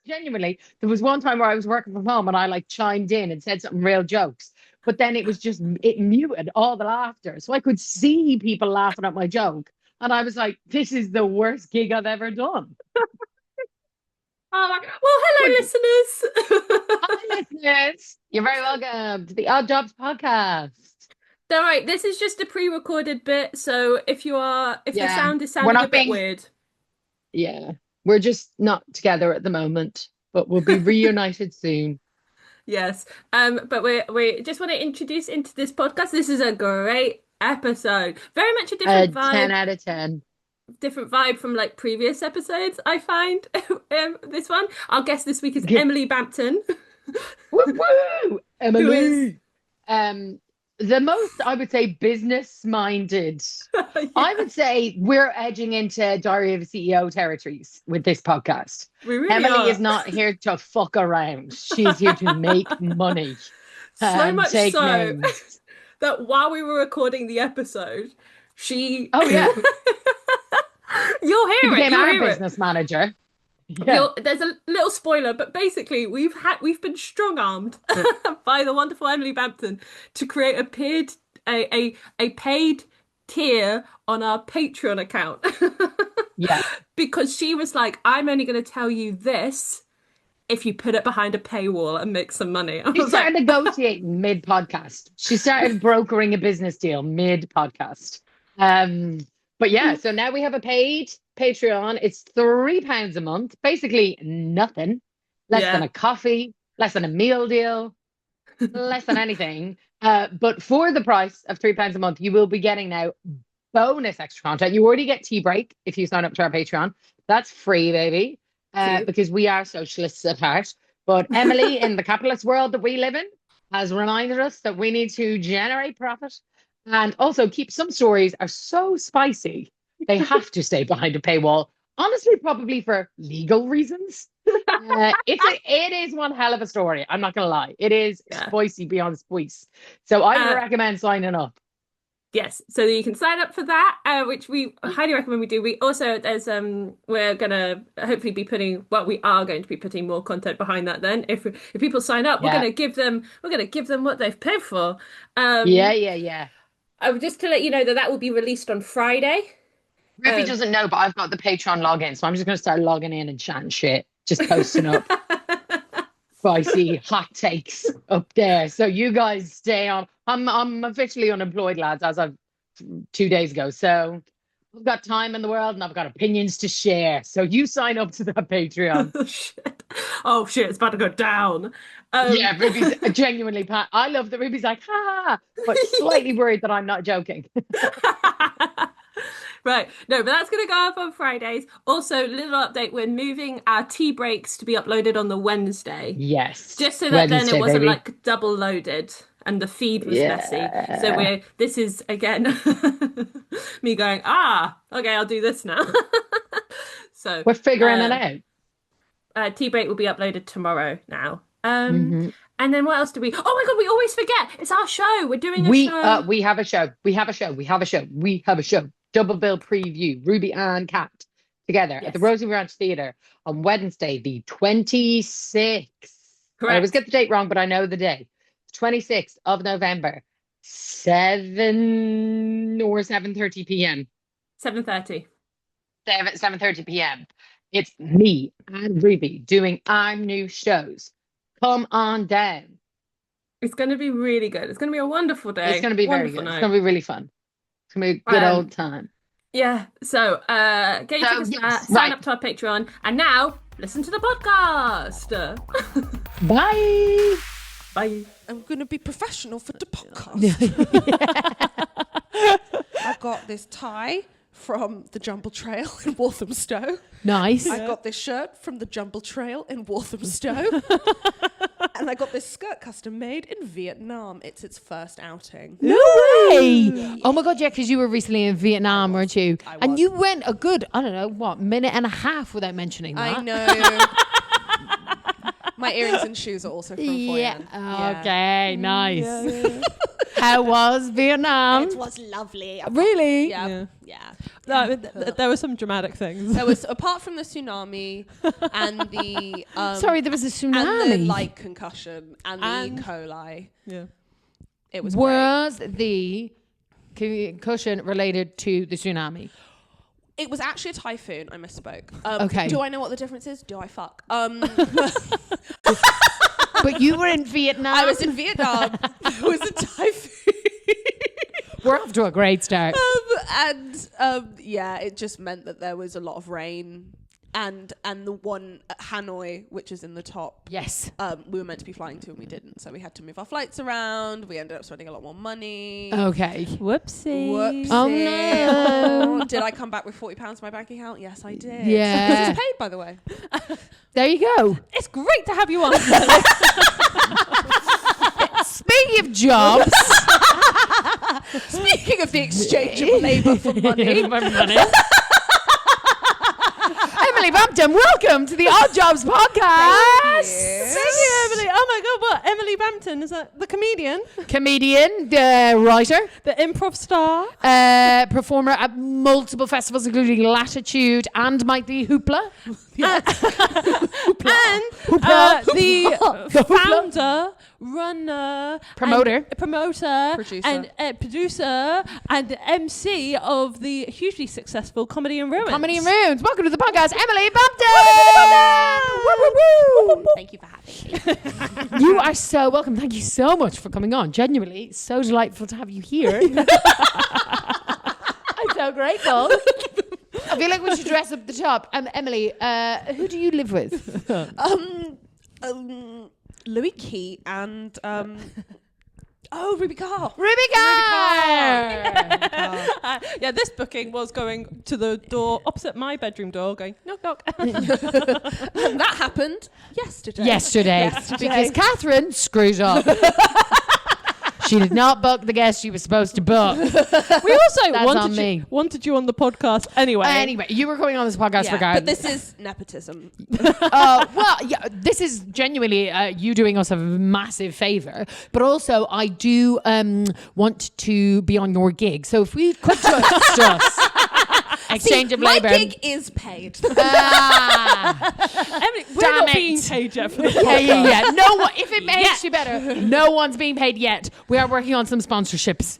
genuinely, there was one time where I was working from home and I like chimed in and said something real jokes, but then it muted all the laughter. So I could see people laughing at my joke. And I was like, this is the worst gig I've ever done. Oh, well, But hello, listeners. hi, listeners. You're very welcome to the Odd Jobs podcast. All right, this is just a pre-recorded bit, so if the Yeah, sound is we're sounding a not bit being, weird, yeah, we're just not together at the moment, but we'll be reunited soon. yes. But we just want to introduce into this podcast. This is a great episode. Very much a 10 out of 10. different vibe from like previous episodes, I find. This one. Our guest this week is G- Emily Bampton, Woo woo, who is Emily. Um, the most, I would say, business minded. I yeah, would say we're edging into Diary of a CEO territories with this podcast. we really Emily is are. not here to fuck around. She is here to make money So and much take so names. that while we were recording the episode, she Oh yeah, you'll she hear it, became you'll our hear it. business manager. Yeah. There's a little spoiler, but basically we've been strong-armed by the wonderful Emily Bampton to create a paid tier on our Patreon account. Yeah. Because she was like, I'm only going to tell you this if you put it behind a paywall and make some money. I She was started like, negotiating mid podcast. She started brokering a business deal mid podcast. Um, but yeah, so now we have a paid Patreon. It's £3 a month, basically nothing, less than yeah, a coffee, less than a meal deal, less than anything. But for the price of £3 a month, you will be getting now bonus extra content. You already get tea break if you sign up to our Patreon. That's free, baby, cute. because we are socialists at heart. But Emily, in the capitalist world that we live in, has reminded us that we need to generate profit and also keep some stories are so spicy they have to stay behind a paywall. Honestly, probably for legal reasons. It is one hell of a story. I'm not gonna lie. It is Yeah. spicy beyond spice. So I would Uh, recommend signing up. Yes, so you can sign up for that, which we highly recommend we do. We also we're gonna hopefully be putting we are going to be putting more content behind that then. If people sign up, Yeah. we're gonna give them what they've paid for. Yeah, Um yeah, yeah. just to let you know that will be released on Friday. Ruby Um doesn't know, but I've got the Patreon login, so I'm just gonna start logging in and chatting shit, just posting up spicy hot takes up there. So you guys stay on. I'm officially unemployed, lads, as of 2 days ago. So I've got time in the world and I've got opinions to share. So you sign up to that Patreon. shit. Oh shit, it's about to go down. Um Yeah, Ruby's genuinely I love that Ruby's like, ha, but slightly worried that I'm not joking. Right. No, but that's going to go up on Fridays. Also, little update, we're moving our tea breaks to be uploaded on the Wednesday, Yes. just so that then it Wednesday, wasn't baby. like double loaded and the feed was messy. So Yeah. this is again me going, okay, I'll do this now. So, We're figuring it um, out. tea break will be uploaded tomorrow now. Hmm. And then what else do we? Oh my God, we always forget. It's our show. We're doing a show. We have a show. We have a show. We have a show. We have a show. Double bill preview. Ruby and Kat together at the Yes, Rosie Ranch Theatre on Wednesday, the 26th. I always correct. get the date wrong, but I know the day. 26th of November, 7 or 7:30 p.m. 7:30. 7:30 p.m. It's me and Ruby doing our new shows. Come on down. It's going to be really good. It's going to be a wonderful It's day. going to be very Wonderful good. It's going night. to be really fun. It's going to be a good Um, old time. yeah. So, get your So, tickets to that. yes, Sign right. up to our Patreon, and now listen to the podcast. Bye. Bye. I'm going to be professional for the podcast. Yeah. I've got this tie from the Jumble Trail in Walthamstow. Nice. I got this shirt from the Jumble Trail in Walthamstow. And I got this skirt custom made in Vietnam. It's its first outing. No way! Oh my God, yeah, because you were recently in Vietnam, weren't you? I And was. you went a good, I don't know, what, minute and a half without mentioning that. I know. My earrings and shoes are also from Yeah. Foyan. Okay, nice. How was Vietnam? It was lovely. Really? Yeah. No, there were some dramatic things. There was, apart from the tsunami and the Sorry, there was a tsunami. and the light concussion and the E. coli. Yeah. It was great. Was the concussion related to the tsunami? It was actually a typhoon. I misspoke. Okay. Do I know what the difference is? Do I fuck? But you were in Vietnam. I was in Vietnam. It was a typhoon. We're off to a great start. Yeah, it just meant that there was a lot of rain. And the one at Hanoi, which is in the top, Yes. we were meant to be flying to and we didn't. So we had to move our flights around. We ended up spending a lot more money. Okay. Whoopsie. Whoopsie. Oh, no. Did I come back with £40 in my bank account? Yes, I did. Yeah. This is paid, by the way. There you go. It's great to have you on. Speaking of jobs. Speaking of the exchange of labour for money. Emily Bampton, welcome to the Odd Jobs podcast. Thank you, Emily. Oh my God, what? Emily Bampton, is that the comedian? Comedian, writer, The improv star? performer at multiple festivals, including Latitude and Mighty Hoopla. The founder, runner, Promoter. producer, and MC of the hugely successful Comedy and Ruins. Comedy and Ruins. Welcome to the podcast, Emily Bampton. Thank you for having me. You are so welcome. Thank you so much for coming on. Genuinely, so delightful to have you here. I'm so grateful. I feel like we should dress up the top. Emily, who do you live with? Louis Key and Ruby Carr. Ruby Carr. Yeah, this booking was going to the door opposite my bedroom door, going knock knock. That happened yesterday. Because Catherine screwed up. She did not book the guest she was supposed to book. We also wanted you on the podcast anyway. Anyway, you were going on this podcast regardless. But this is nepotism. Well, yeah, this is genuinely you doing us a massive favour. But also, I do want to be on your gig. So if we could just exchange of labour. My gig is paid. Emily, we're Damn not it. being paid yet for the podcast. Yeah. No one. If it makes you better, no one's being paid yet. We are working on some sponsorships.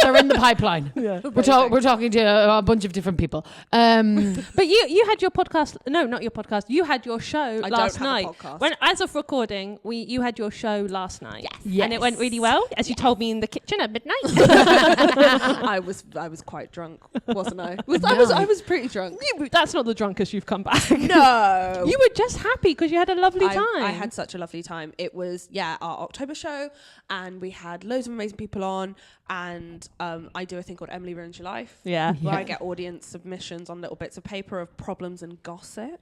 They're in the pipeline. Yeah. We're talking to a bunch of different people. But you had your podcast. No, not your podcast. You had your show last night. When, as of recording, you had your show last night. Yes. And it went really well, as you told me in the kitchen at midnight. I was quite drunk, wasn't I? I was pretty drunk. That's not the drunkest you've come back. No. You were just happy because you had a lovely time. I had such a lovely time. It was, our October show, and we had loads of amazing people on, and I do a thing called Emily Ruins Your Life. Yeah. Where I get audience submissions on little bits of paper of problems and gossip.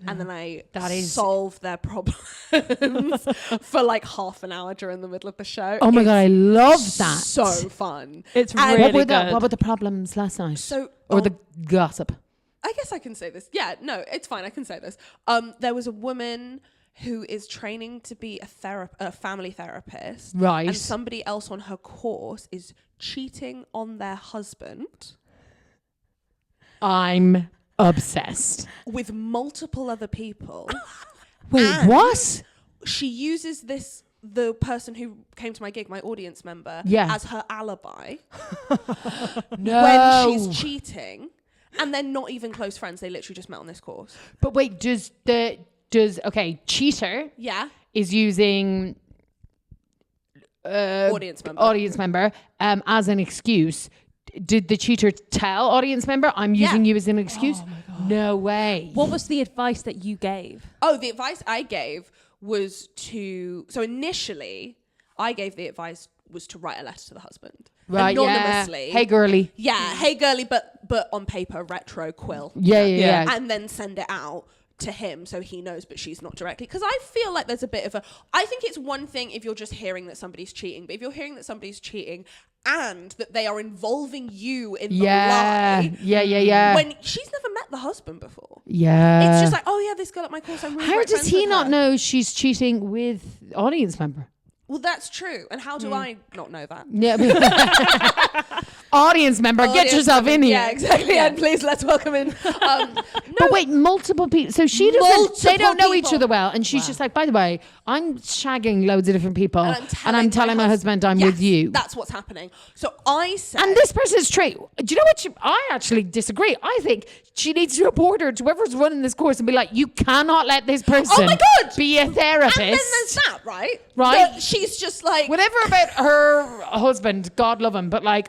And then I solve their problems for like half an hour during the middle of the show. Oh my God, I love that. So fun. It's really good. What were the problems last night? Or the gossip? I guess I can say this. Yeah, no, it's fine. I can say this. There was a woman who is training to be a family therapist. Right. And somebody else on her course is cheating on their husband. I'm obsessed. With multiple other people. Wait, And what? She uses the person who came to my gig, my audience member, as her alibi. No. When she's cheating. And they're not even close friends. They literally just met on this course. But wait, cheater is using audience member as an excuse. Did the cheater tell audience member, I'm using you as an excuse? Oh my God. No way. What was the advice that you gave? Oh, the advice I gave was initially I gave the advice was to write a letter to the husband. Right, anonymously. Yeah. Hey, girly. Yeah, hey, girly, but on paper, retro quill. Yeah. And then send it out to him so he knows, but she's not directly. Because I feel like there's a bit of I think it's one thing if you're just hearing that somebody's cheating, but if you're hearing that somebody's cheating and that they are involving you in the lie. Yeah. When she's never met the husband before. Yeah. It's just like, oh yeah, this girl at my course, I'm really How great does friends he with not her. know she's cheating with audience member? Well, that's true. And how do I not know that? Yeah. Audience member, get yourself in here. Yeah, exactly. And please, let's welcome in. But wait, multiple people. So she doesn't. They don't know each other well, and she's just like, by the way, I'm shagging loads of different people, and I'm telling my husband I'm with you. That's what's happening. So I said, and this person is straight. Do you know what? I actually disagree. I think she needs to report her to whoever's running this course and be like, you cannot let this person be a therapist. And then there's that, right? Right. She's just like, whatever about her husband, God love him, but like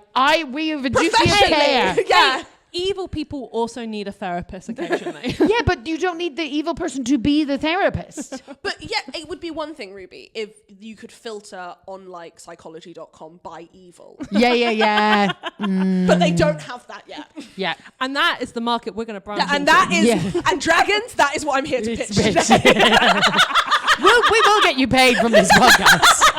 we have a duty of care. Yeah. Evil people also need a therapist occasionally. Yeah, but you don't need the evil person to be the therapist. But yeah, it would be one thing, Ruby, if you could filter on like psychology.com by evil. Yeah. But they don't have that yet. Yeah. And that is the market we're going to branch And into. that is, and dragons, that is what I'm here to pitch. We will get you paid from this podcast.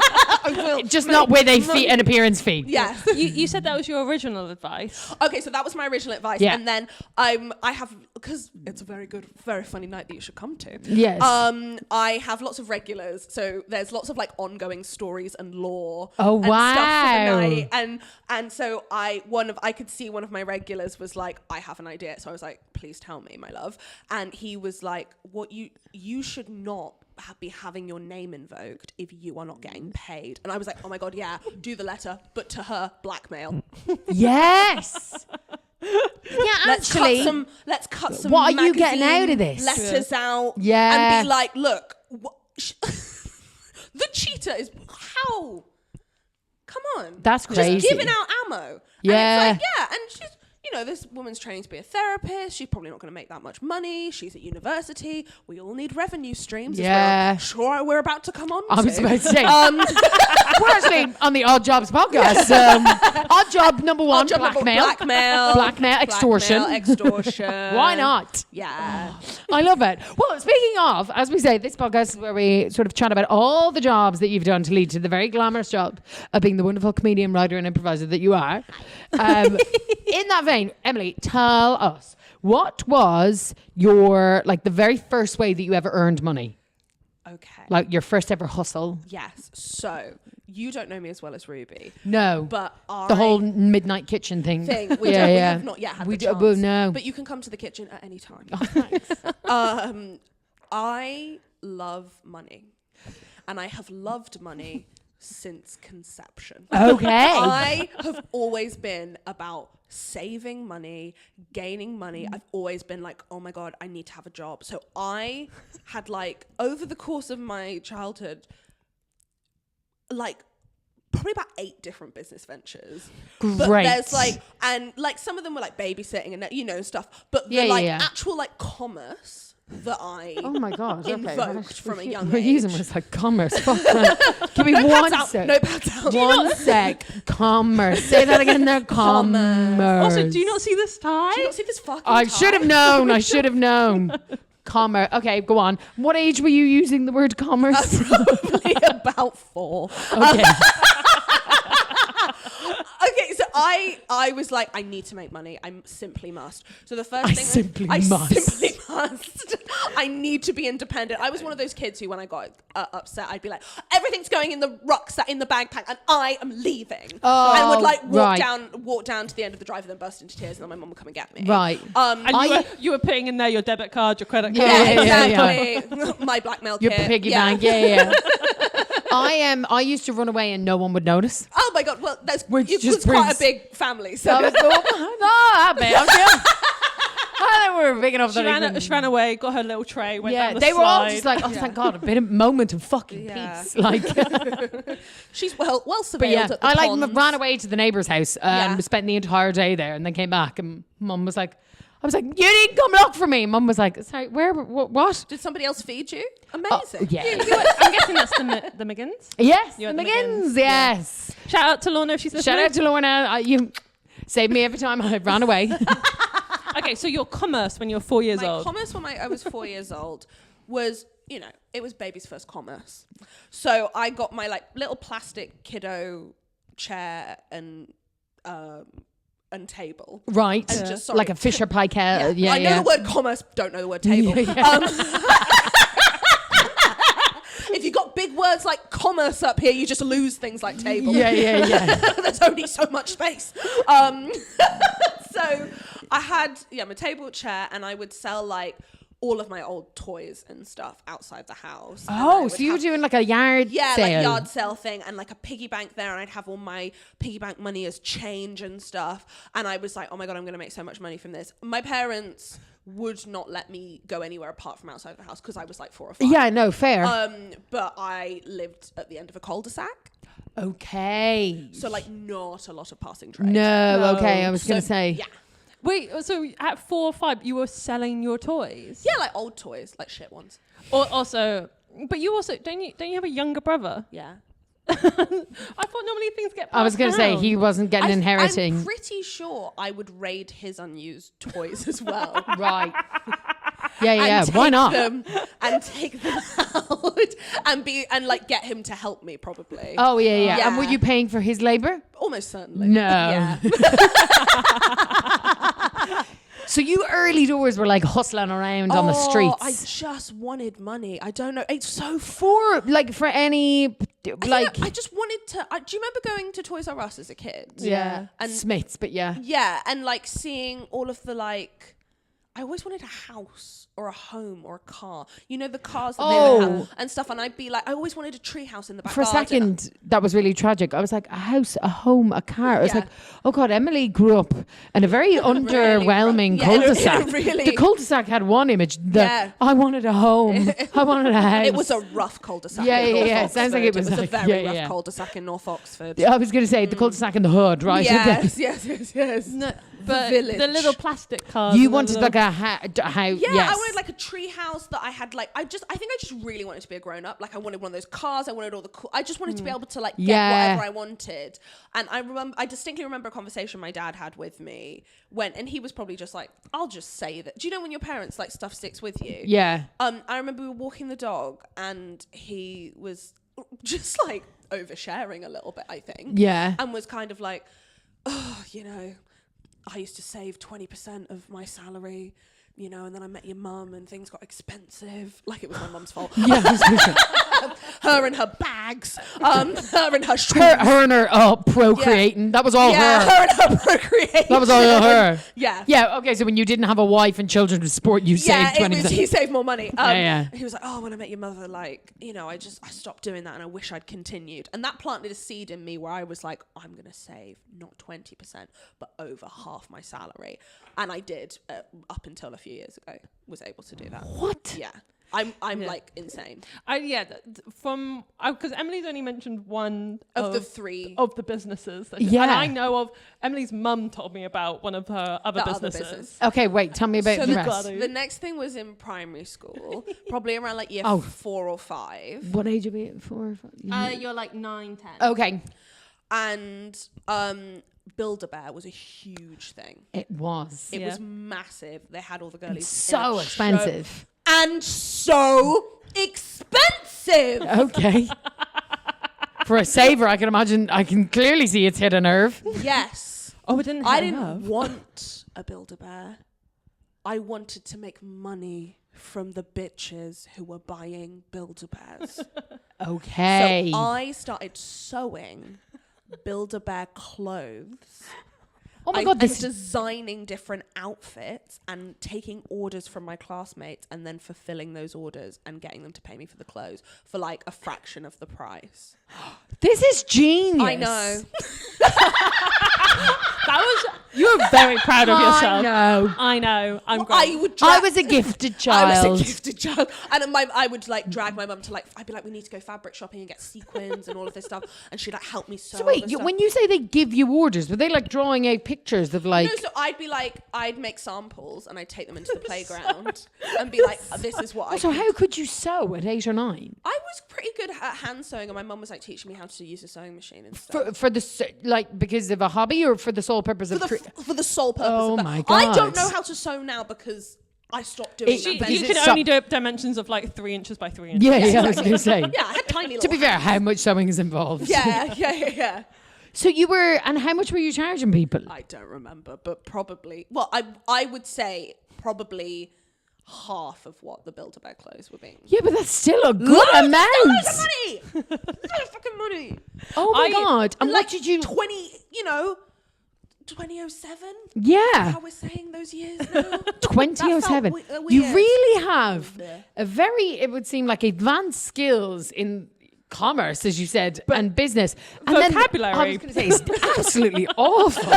I will. Just not with an appearance fee. Yes. You said that was your original advice. Okay, so that was my original advice. Yeah. And then I have, because it's a very good, very funny night that you should come to. Yes. I have lots of regulars. So there's lots of like ongoing stories and lore. Oh, and wow. stuff for the night. And so I could see one of my regulars was like, I have an idea. So I was like, please tell me, my love. And he was like, what you should not be having your name invoked if you are not getting paid. And I was like, oh my God, yeah, do the letter, but to her, blackmail. Yes. Yeah, Let's cut some. What are you getting out of this? Letters out. Yeah. And be like, look, the cheater is how? Come on. That's crazy. Just giving out ammo. Yeah. And it's like, yeah, and she's, this woman's training to be a therapist. She's probably not going to make that much money. She's at university. We all need revenue streams as well. Sure, we're about to come on. I was about to say. We're actually on the Odd Jobs podcast. Odd job number one, blackmail. Blackmail, extortion. Why not? Yeah. I love it. Well, speaking of, as we say, this podcast is where we sort of chat about all the jobs that you've done to lead to the very glamorous job of being the wonderful comedian, writer and improviser that you are. In that vein, Emily, tell us, what was your, like, the very first way that you ever earned money? Okay. Like your first ever hustle? Yes. So you don't know me as well as Ruby. No. But the whole midnight kitchen thing. We have not yet had the chance. Well, no. But you can come to the kitchen at any time. Oh, thanks. I love money. And I have loved money since conception. Okay. I have always been about saving money, gaining money. I've always been like, oh my God, I need to have a job. So I had like, over the course of my childhood, like probably about 8 different business ventures. Great. But there's like, and like some of them were like babysitting and stuff. But the actual like commerce that I oh my God, invoked from a young we're age. using words like commerce. Give me one sec. No pads out. One sec. Commerce. Say that again there. Commerce. Also, do you not see this tie? Do you not see this fucking I tie? should have known. Commerce. Okay, go on. What age were you using the word commerce? Probably about 4. Okay. Okay, so I was like, I need to make money. I simply must. So the first thing I simply must. I need to be independent. I was one of those kids who, when I got upset, I'd be like, everything's going in the rucksack, in the backpack, and I am leaving. And would like walk down to the end of the drive and then burst into tears, and then my mum would come and get me. Right. And you were putting in there your debit card, your credit card. Yeah, exactly. My blackmail your kit. piggy bank. Yeah. I used to run away and no one would notice. Oh my God! Well, Just quite a big family. So I think we were big enough that she ran away, got her little tray, went down the they slide. were all just like, oh, thank God, a bit of moment of fucking peace. Like, she's well surveilled. but yeah, at the I like ponds. ran away to the neighbour's house, spent the entire day there, and then came back, and Mum was like, I was like, you didn't come look for me. Mum was like, sorry, where, what? Did somebody else feed you? Amazing. Yeah. I'm guessing that's the McGinns. Yes, You're the the McGinns, McGinns, yes. Shout out to Lorna if she's listening. Shout out to Lorna. You saved me every time I ran away. Okay, so your commerce when you were 4 years My old. commerce when I was 4 years old was, it was baby's first commerce. So I got my like little plastic kiddo chair and table. Right. And just, like a Fisher pie kettle. Yeah. I know the word commerce, don't know the word table. If you've got big words like commerce purse up here. You just lose things like table. Yeah. There's only so much space. So I had my table, chair, and I would sell like all of my old toys and stuff outside the house. Oh, so you were doing like a yard sale? Like yard sale thing, and like a piggy bank there, and I'd have all my piggy bank money as change and stuff. And I was like, oh my God, I'm going to make so much money from this. My parents would not let me go anywhere apart from outside the house because I was like 4 or 5. Yeah, no, fair. But I lived at the end of a cul-de-sac. Okay. So like not a lot of passing trade. No, okay, I was going to say. Yeah. Wait, so at 4 or 5, you were selling your toys? Yeah, like old toys, like shit ones. Or also, but you also don't you have a younger brother? Yeah. I thought normally things get passed I was going to say down. he wasn't getting inheriting. I'm pretty sure I would raid his unused toys as well. Right. Yeah. And Why take not? them and take them out and like get him to help me probably. Oh yeah. Yeah. And were you paying for his labor? Almost certainly. No. Yeah. So you early doors were like hustling around on the streets. I just wanted money. I don't know. It's so for any like I just wanted to. Do you remember going to Toys R Us as a kid? yeah And Smiths, but yeah. Yeah, and like seeing all of the like. I always wanted a house or a home or a car. You know, the cars that they would have and stuff. And I'd be like, I always wanted a tree house in the back For a garden. second, that was really tragic. I was like, a house, a home, a car. I was Yeah. like, oh God, Emily grew up in a very underwhelming cul-de-sac. Really. The cul-de-sac had one image. I wanted a home. I wanted a house. It was a rough cul-de-sac. Yeah, in North yeah. Oxford. Sounds like it was a like- very yeah, rough yeah. cul-de-sac in North Oxford. I was going to say the cul-de-sac in the hood, right? Yes. No, but village. the little plastic cars. You and the wanted little- like a house. Yeah, Yes. I wanted like a tree house that I had like I think I just really wanted to be a grown up. Like I wanted one of those cars. I wanted all the cool. I just wanted to be able to like get Yeah. whatever I wanted. And I distinctly remember a conversation my dad had with me and he was probably just like, I'll just say that. Do you know when your parents like stuff sticks with you? Yeah. I remember we were walking the dog and he was just like oversharing a little bit, I think. Yeah. And was kind of like, oh, you know, I used to save 20% of my salary, you know, and then I met your mum and things got expensive. Like it was my mum's fault. Yeah. Her and her bags, her and her shoes. her and her procreating. That was all Yeah, her. her and her procreation. That was all her. Yeah. Yeah. Okay. So when you didn't have a wife and children to support, you saved 20%. He saved more money. Yeah. He was like, oh, when I met your mother, like, you know, I stopped doing that and I wish I'd continued. And that planted a seed in me where I was like, I'm going to save not 20%, but over half my salary. And I did up until a few years ago, was able to do that. What? Yeah. I'm like insane. Because Emily's only mentioned one Of the three. of the businesses. Yeah. And I know of Emily's mum told me about one of her other The other businesses. business. Okay. Wait. Tell me about So the the, rest. God. the next thing was in primary school, probably around like year 4 or 5. What age are we at? 4 or 5? You're like 9, 10. Okay. And Build-A-Bear was a huge thing. It was. It was massive. They had all the girlies. in So a expensive. show. And so expensive. Okay. For a saver, I can clearly see it's hit a nerve. Yes. Oh, it didn't. I didn't want a Build-A-Bear. I wanted to make money from the bitches who were buying Build-A-Bears. Okay. So I started sewing Build-A-Bear clothes. Oh my God, and this designing different outfits and taking orders from my classmates and then fulfilling those orders and getting them to pay me for the clothes for like a fraction of the price. is genius. I know. You were very proud of yourself. know. I know. I'm Well, great. I was a gifted child. I was a gifted child. And I would like drag my mum to like, I'd be like, we need to go fabric shopping and get sequins and all of this stuff. And she'd like help me sew. So all wait, this stuff. when you say they give you orders, were they like drawing out pictures of like? No, so I'd be like, I'd make samples and I'd take them into the playground and be like, this is what I So can how could you sew at 8 or 9? I was pretty good at hand sewing, and my mum was like teaching me how to use a sewing machine and stuff. For the like because of a hobby or for the sole purpose of For the sole purpose Oh of that. my I don't God. know how to sew now because I stopped doing It- that. because You it's can only do dimensions of like 3 inches by 3 inches. Yeah, I was going to say. Yeah, I had tiny little To be fair, hands. how much sewing is involved? Yeah. So you were, and how much were you charging people? I don't remember, but probably. Well, I would say probably half of what the Build-A-Bear clothes were being. Yeah, but that's still a good amount. Loads of money. Loads of fucking money. Oh my God. And like what did you... 2007? Yeah. How we're saying those years now? 2007. That felt You weird. really have a very, it would seem like advanced skills in commerce, as you said, and business. And vocabulary. Then, I was going to say, it's absolutely awful.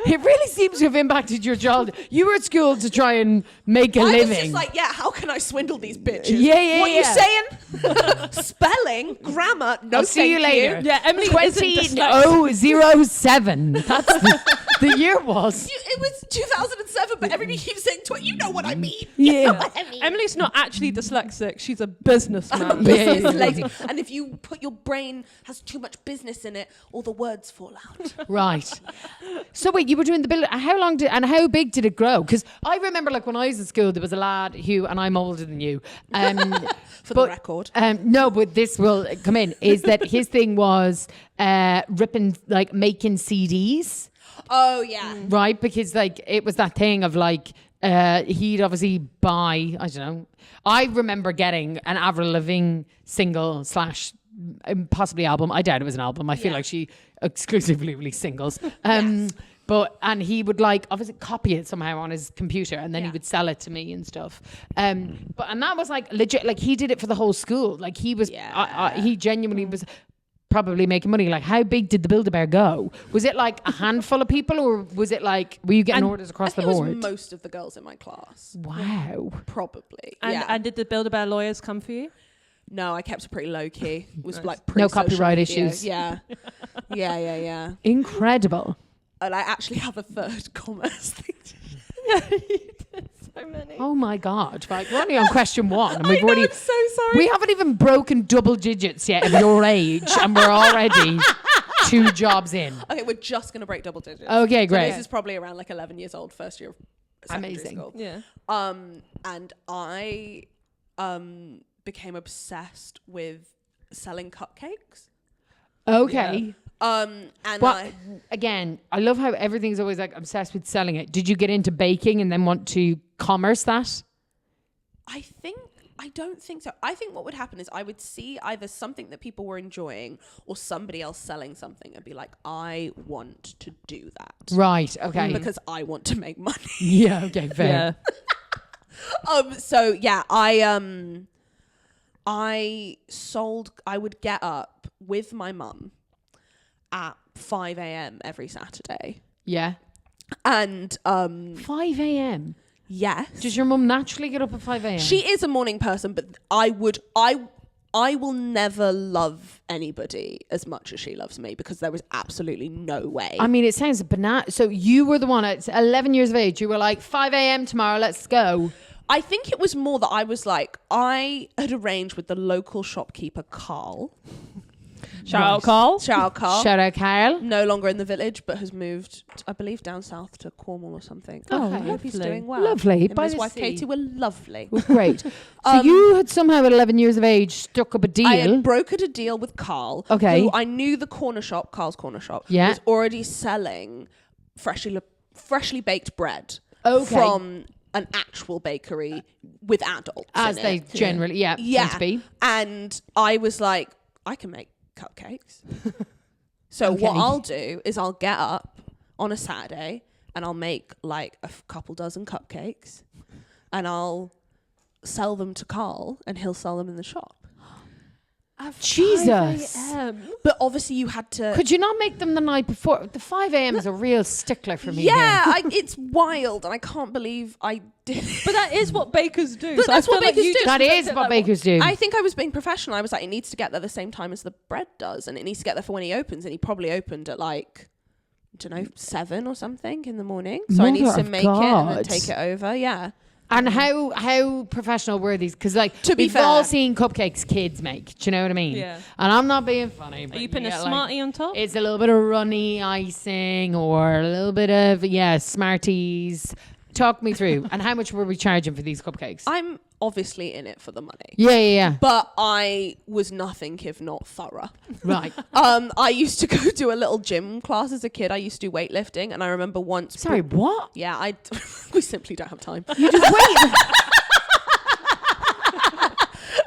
It really seems to have impacted your childhood. You were at school to try and make a I living. was just like, how can I swindle these bitches? Yeah. What you saying? Spelling, grammar, no I'll see you later. Yeah, Emily isn't dyslexic. 2007. That's the year was. It was 2007, but everybody keeps saying you know what I mean. Yeah. Emily's not actually dyslexic. She's a businessman. Business lady. And if you put your brain has too much business in it, all the words fall out. Right. So wait, you were doing the build. How big did it grow? Because I remember, like, when I was in school, there was a lad who, and I'm older than you. For the record. No, but this will come in. Is that his thing was making CDs. Oh yeah. Right, because like it was that thing of like he'd obviously buy, I don't know. I remember getting an Avril Lavigne single / possibly album. I doubt it was an album. I feel like she exclusively released singles. And he would like obviously copy it somehow on his computer, and then he would sell it to me and stuff. And that was like legit. Like he did it for the whole school. Like he was, he genuinely was probably making money. Like, how big did the Build-A-Bear go? Was it like a handful of people, or was it like, were you getting orders across the board? It was most of the girls in my class. Wow. Probably. And did the Build-A-Bear lawyers come for you? No, I kept it pretty low key. It was like No copyright media. issues. Yeah. Yeah. Incredible. And I actually have a third commerce thing. So many. Oh my God. Right, we're only on question 1. And we've I'm so sorry. We haven't even broken double digits yet of your age, and we're already 2 jobs in. Okay, we're just going to break double digits. Okay, great. So this is probably around like 11 years old, first year of secondary Amazing. school. Yeah. And I became obsessed with selling cupcakes. Okay. And again, I love how everything's always like obsessed with selling it. Did you get into baking and then want to commerce that? I don't think so. I think what would happen is I would see either something that people were enjoying or somebody else selling something and be like, I want to do that. Right. Okay. Because I want to make money. Yeah. Okay. Fair. So I would get up with my mum at 5 a.m. every Saturday. Yeah. And 5 a.m. Yes. Does your mum naturally get up at 5 a.m.? She is a morning person, but I will never love anybody as much as she loves me, because there was absolutely no way. I mean, it sounds banal. So you were the one at 11 years of age. You were like, 5 a.m. tomorrow, let's go. I think it was more that I was like, I had arranged with the local shopkeeper, Carl. Shout out, Carl. Shout out, Carl. Shout out, Carl. No longer in the village, but has moved, I believe, down south to Cornwall or something. Oh, I hope he's lovely. doing well. Lovely. Him By and his the wife sea. Katie were lovely. Was great. So you had somehow at 11 years of age struck up a deal. I had brokered a deal with Carl. Okay. Who I knew the corner shop, Carl's corner shop, Yeah. was already selling freshly baked bread Okay. from an actual bakery with adults As in they it. generally, tend to be. And I was like, I can make cupcakes. So Okay. what I'll do is I'll get up on a Saturday and I'll make like a couple dozen cupcakes and I'll sell them to Carl and he'll sell them in the shop. Jesus. But obviously you had to... Could you not make them the night before? The 5 a.m. is a real stickler for me. Yeah, it's wild and I can't believe I did it. But that is what bakers do. But So that's I feel what like bakers you do. just That looked is at what like, bakers do. I think I was being professional. I was like, it needs to get there the same time as the bread does, and it needs to get there for when he opens, and he probably opened at like, I don't know, 7 or something in the morning. So I need Mother to of make it and then God. take it over. Yeah. And how professional were these? Because like To be we've fair- all seen cupcakes kids make. Do you know what I mean? Yeah. And I'm not being funny. Are But you putting a get, Smartie on top? It's a little bit of runny icing or a little bit of Smarties. Talk me through. And how much were we charging for these cupcakes? I'm obviously in it for the money. Yeah. But I was nothing if not thorough. Right. I used to go to a little gym class as a kid. I used to do weightlifting, and I remember once. Sorry, what? Yeah, we simply don't have time. You just wait.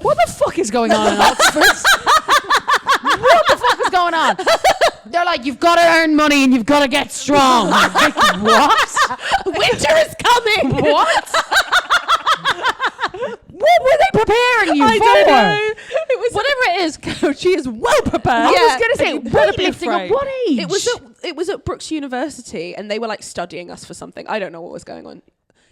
What the fuck is going on in Oxford? What the fuck is going on? They're like, you've got to earn money and you've got to get strong. I'm like, what? Winter is coming. What? What were they preparing you I for? don't know. It was Whatever it is, Coach, she is well prepared. I Yeah. was going to say, You better be weightlifting at afraid. what age? It was at Brooks University, and they were like studying us for something. I don't know what was going on.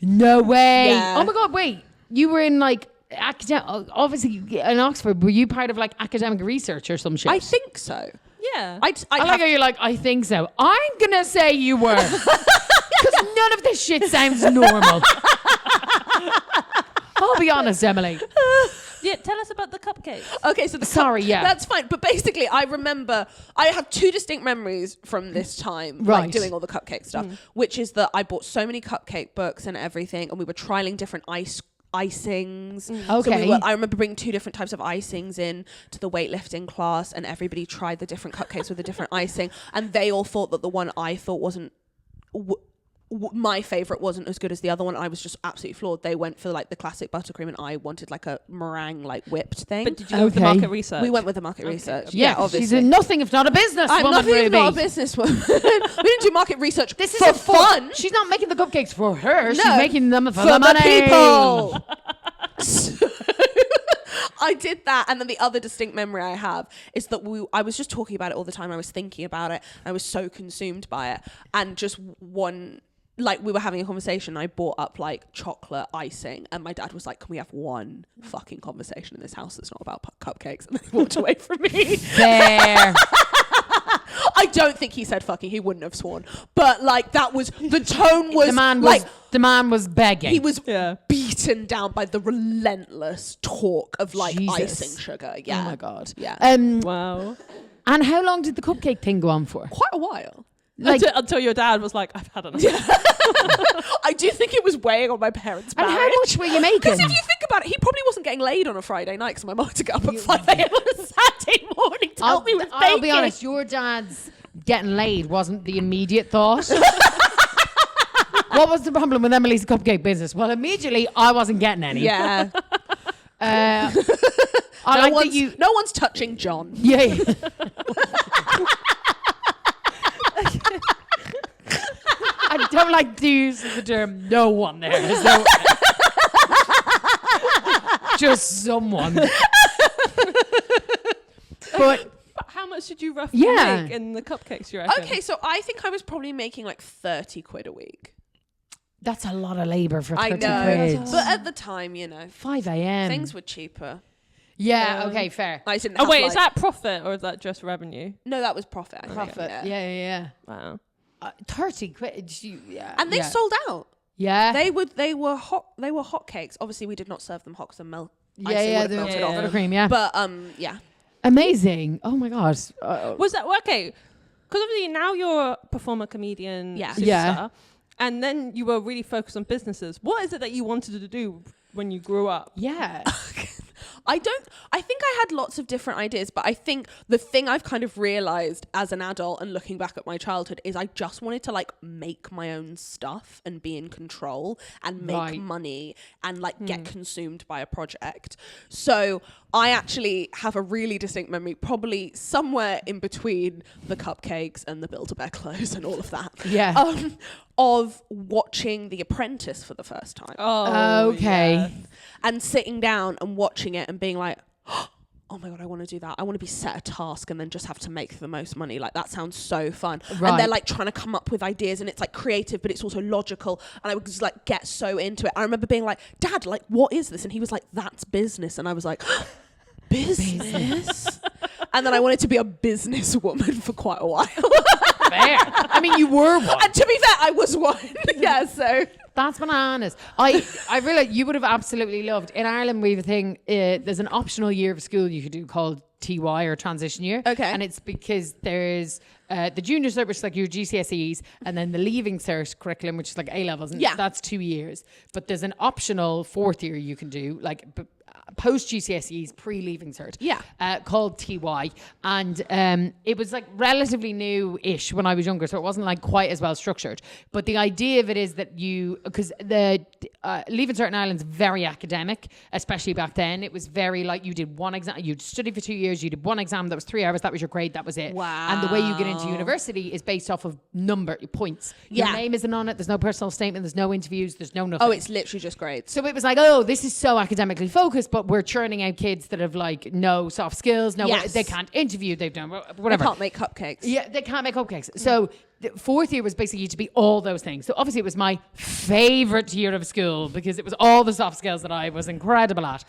No way. Yeah. Oh my God, wait. You were in like obviously in Oxford. Were you part of like academic research or some shit? I think so. Yeah. I like how you're like, I think so. I'm going to say you were. Because none of this shit sounds normal. I'll be honest, Emily. Yeah, tell us about the cupcakes. Okay, so that's fine. But basically, I remember I have two distinct memories from this time, Right. like doing all the cupcake stuff, which is that I bought so many cupcake books and everything, and we were trialing different icings. So Okay. I remember bringing two different types of icings in to the weightlifting class, and everybody tried the different cupcakes with a different icing, and they all thought that the one I thought wasn't. My favorite wasn't as good as the other one. I was just absolutely floored. They went for like the classic buttercream, and I wanted like a meringue, like whipped thing. But did you go with the Okay. market research? We went with the market research. Yeah, obviously. she's nothing if not a business I'm woman, nothing if Ruby. not a businesswoman. We didn't do market research This for is fun. She's not making the cupcakes for her. She's No, making them for for the money. people. So, I did that, and then the other distinct memory I have is that I was just talking about it all the time. I was thinking about it. I was so consumed by it, and just we were having a conversation. I brought up like chocolate icing, and my dad was like, "Can we have one fucking conversation in this house that's not about cupcakes?" And then he walked away from me. There. I don't think he said fucking. He wouldn't have sworn, but like that was the tone. Was The man was begging. he was Yeah. beaten down by the relentless talk of like Jesus. icing sugar. Yeah. Oh my God. Yeah. Wow. And how long did the cupcake thing go on for? Quite a while. Like, until your dad was like, I've had enough. I do think it was weighing on my parents' and marriage. how much were you making? Because if you think about it, he probably wasn't getting laid on a Friday night because my mom had to get up at 5 a.m. on a Saturday morning to help me with baking. I'll be honest, your dad's getting laid wasn't the immediate thought. What was the problem with Emily's cupcake business? Well, immediately I wasn't getting any. Yeah. I like that you. No one's touching John. Yeah. I don't like to use the term no one there. There's no, just someone. But How much did you roughly Yeah. make in the cupcakes, you reckon? Okay, so I think I was probably making like 30 quid a week. that's a lot of labour for I 30 know. quid. But at the time, 5 a.m. things were cheaper. Yeah, okay, fair. I didn't Oh have, wait, like, is that profit or is that just revenue? No, that was profit. I think, Profit. Yeah. Wow. 30 quid. Yeah. And they sold out. Yeah. They were hot cakes. Obviously, we did not serve them hot because the icing would have the melted off. buttercream, yeah. But yeah. Amazing. Oh my God. Was that okay? Because obviously now you're a performer, comedian, Yeah. superstar, Yeah. and then you were really focused on businesses. What is it that you wanted to do when you grew up? Yeah. I think I had lots of different ideas, but I think the thing I've kind of realized as an adult and looking back at my childhood is I just wanted to like make my own stuff and be in control and make money and like get consumed by a project. So I actually have a really distinct memory, probably somewhere in between the cupcakes and the Build-A-Bear clothes and all of that. Yeah. Of watching The Apprentice for the first time. Oh, Okay. yeah. And sitting down and watching it and being like, oh my God, I want to do that. I want to be set a task and then just have to make the most money. Like, that sounds so fun. Right. And they're like trying to come up with ideas and it's like creative, but it's also logical. And I would just like get so into it. I remember being like, Dad, like, what is this? And he was like, that's business. And I was like, business? And then I wanted to be a businesswoman for quite a while. fair. I mean, you were one. And to be fair, I was one. Yeah, so That's bananas. I realize you would have absolutely loved. In Ireland, we have a thing. There's an optional year of school you could do called TY or transition year. Okay. And it's because there's the junior cert, which is like your GCSEs, and then the leaving cert curriculum, which is like A levels. And that's 2 years. But there's an optional 4th year you can do, like post GCSEs, pre-leaving cert. Yeah. Called TY. And it was like relatively new-ish when I was younger, so it wasn't like quite as well structured. But the idea of it is that because the leaving cert in Ireland's very academic, especially back then. It was very like you did one exam, you'd study for 2 years, you did one exam that was 3 hours, that was your grade, that was it. Wow. And the way you get into university is based off of points. Your name isn't on it, there's no personal statement, there's no interviews, there's no nothing. oh, it's literally just grades. So it was like, oh, this is so academically focused, but we're churning out kids that have like no soft skills, they can't interview, they've done whatever. They can't make cupcakes. Yeah, they can't make cupcakes. So the 4th year was basically to be all those things. So obviously it was my favorite year of school because it was all the soft skills that I was incredible at.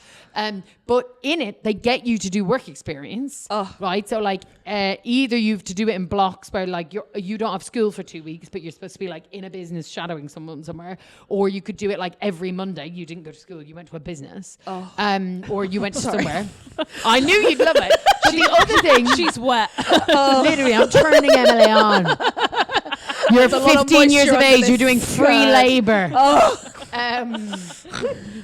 But in it, they get you to do work experience, right? So like either you have to do it in blocks where like you don't have school for 2 weeks, but you're supposed to be like in a business shadowing someone somewhere, or you could do it like every Monday. You didn't go to school, you went to a business, or you went to somewhere. I knew you'd love it. But the other thing, She's wet. literally, I'm turning Emily on. You're 15 years of age. You're doing free labor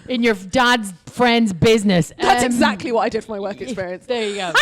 in your dad's friend's business. That's exactly what I did for my work experience. There you go.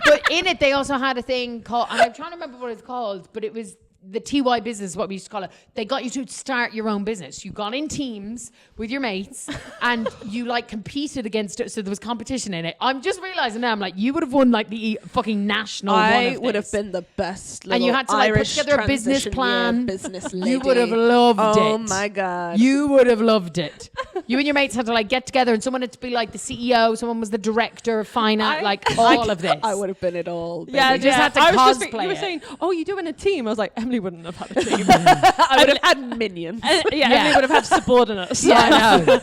But in it, they also had a thing called, and I'm trying to remember what it's called, but it was the TY business, what we used to call it. They got you to start your own business. You got in teams with your mates and you like competed against it. So there was competition in it. I'm just realizing now, I'm like, you would have won like the fucking national one I of would this. have been the best little And you had to like Irish put together a business transition plan. year business lady. You would have loved it. Oh my God. You would have loved it. You and your mates had to like get together and someone had to be like the CEO, someone was the director of finance, like all of this. I would have been it all. Yeah, baby. just had to I was cosplay you were it. saying, oh, you do in a team. I was like, Emily wouldn't have had a team. I would have had minions. Emily would have had subordinates. Yeah, I know.